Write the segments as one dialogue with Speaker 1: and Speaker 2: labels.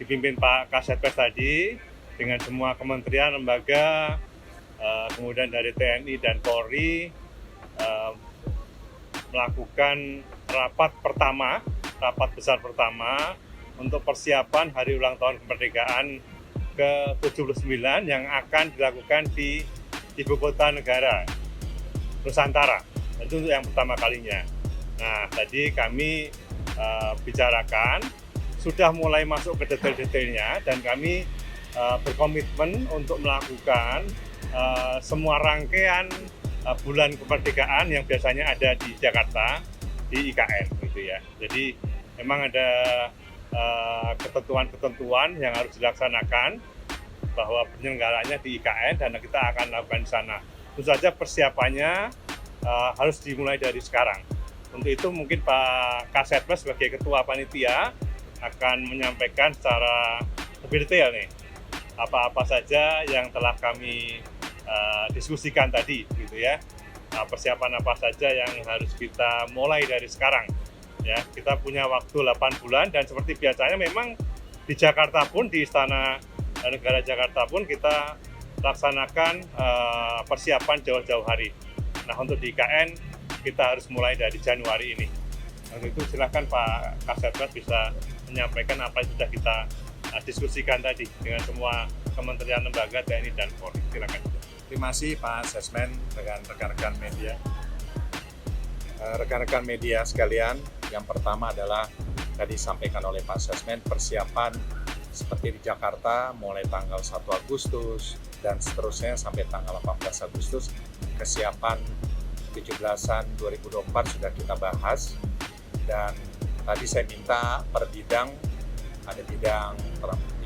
Speaker 1: dipimpin Pak Kasatgas tadi dengan semua kementerian, lembaga, kemudian dari TNI dan Polri melakukan rapat besar pertama untuk persiapan hari ulang tahun kemerdekaan ke-79 yang akan dilakukan di Ibu Kota Negara Nusantara. Itu untuk yang pertama kalinya. Nah, tadi kami bicarakan, sudah mulai masuk ke detail-detailnya, dan kami berkomitmen untuk melakukan semua rangkaian bulan kemerdekaan yang biasanya ada di Jakarta, di IKN gitu ya. Jadi memang ada ketentuan-ketentuan yang harus dilaksanakan bahwa penyelenggaranya di IKN dan kita akan lakukan di sana. Tentu saja persiapannya harus dimulai dari sekarang. Untuk itu mungkin Pak Kasatgas sebagai Ketua Panitia akan menyampaikan secara lebih detail nih apa-apa saja yang telah kami diskusikan tadi gitu ya. Persiapan apa saja yang harus kita mulai dari sekarang ya. Kita punya waktu 8 bulan dan seperti biasanya memang di Jakarta pun, di Istana Negara Jakarta pun kita laksanakan persiapan jauh-jauh hari. Nah, untuk di IKN kita harus mulai dari Januari ini. Untuk itu silakan Pak Kasatgas bisa menyampaikan apa yang sudah kita diskusikan tadi dengan semua kementerian, lembaga, TNI, dan Polri. Silakan.
Speaker 2: Terima kasih Pak Sesmen dengan rekan-rekan media. Rekan-rekan media sekalian, yang pertama adalah tadi disampaikan oleh Pak Sesmen, persiapan seperti di Jakarta mulai tanggal 1 Agustus dan seterusnya sampai tanggal 18 Agustus. Kesiapan 17-an 2024 sudah kita bahas, dan tadi saya minta per bidang, ada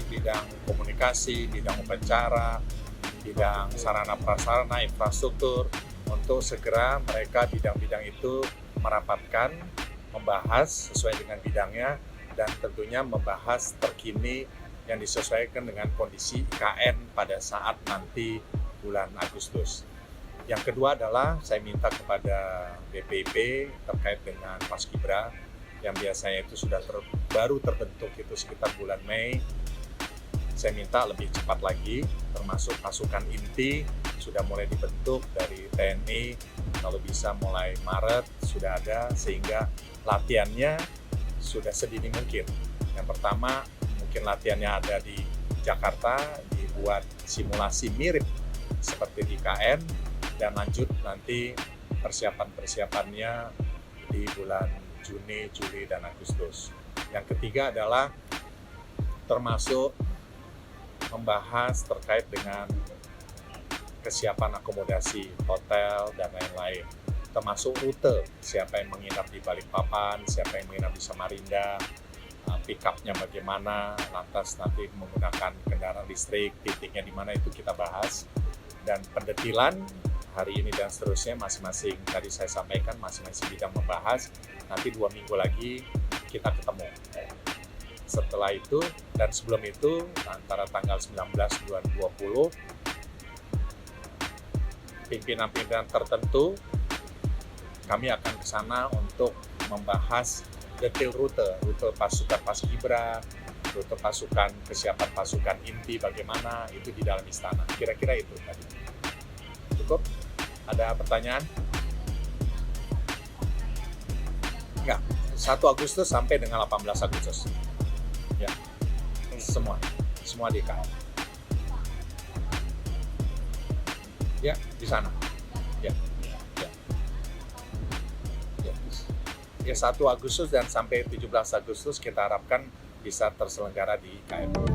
Speaker 2: bidang komunikasi, bidang upacara, bidang sarana prasarana, infrastruktur, untuk segera mereka bidang-bidang itu merapatkan, membahas sesuai dengan bidangnya, dan tentunya membahas terkini yang disesuaikan dengan kondisi IKN pada saat nanti bulan Agustus. Yang kedua adalah saya minta kepada BPIP terkait dengan Paskibra yang biasanya itu sudah baru terbentuk itu sekitar bulan Mei. Saya minta lebih cepat lagi, termasuk pasukan inti sudah mulai dibentuk dari TNI, kalau bisa mulai Maret sudah ada, sehingga latihannya sudah sedini mungkin. Yang pertama, mungkin latihannya ada di Jakarta, dibuat simulasi mirip seperti di KN, dan lanjut nanti persiapan-persiapannya di bulan Juni, Juli, dan Agustus. Yang ketiga adalah termasuk membahas terkait dengan kesiapan akomodasi hotel dan lain-lain, termasuk rute, siapa yang menginap di Balikpapan, siapa yang menginap di Samarinda, pick up-nya bagaimana, lantas nanti menggunakan kendaraan listrik, titiknya di mana itu kita bahas, dan pendetilan hari ini dan seterusnya masing-masing tadi saya sampaikan, masing-masing bidang membahas. Nanti 2 minggu lagi kita ketemu. Setelah itu dan sebelum itu, antara tanggal 19 bulan 20, pimpinan-pimpinan tertentu kami akan ke sana untuk membahas detail rute pasukan Paskibra, rute pasukan, kesiapan pasukan inti bagaimana, itu di dalam istana. Kira-kira itu tadi. Cukup? Ada pertanyaan? Enggak. 1 Agustus sampai dengan 18 Agustus. Ya, semua di IKN. Ya, di sana. Ya. Ya, 1 Agustus dan sampai 17 Agustus kita harapkan bisa terselenggara di IKN.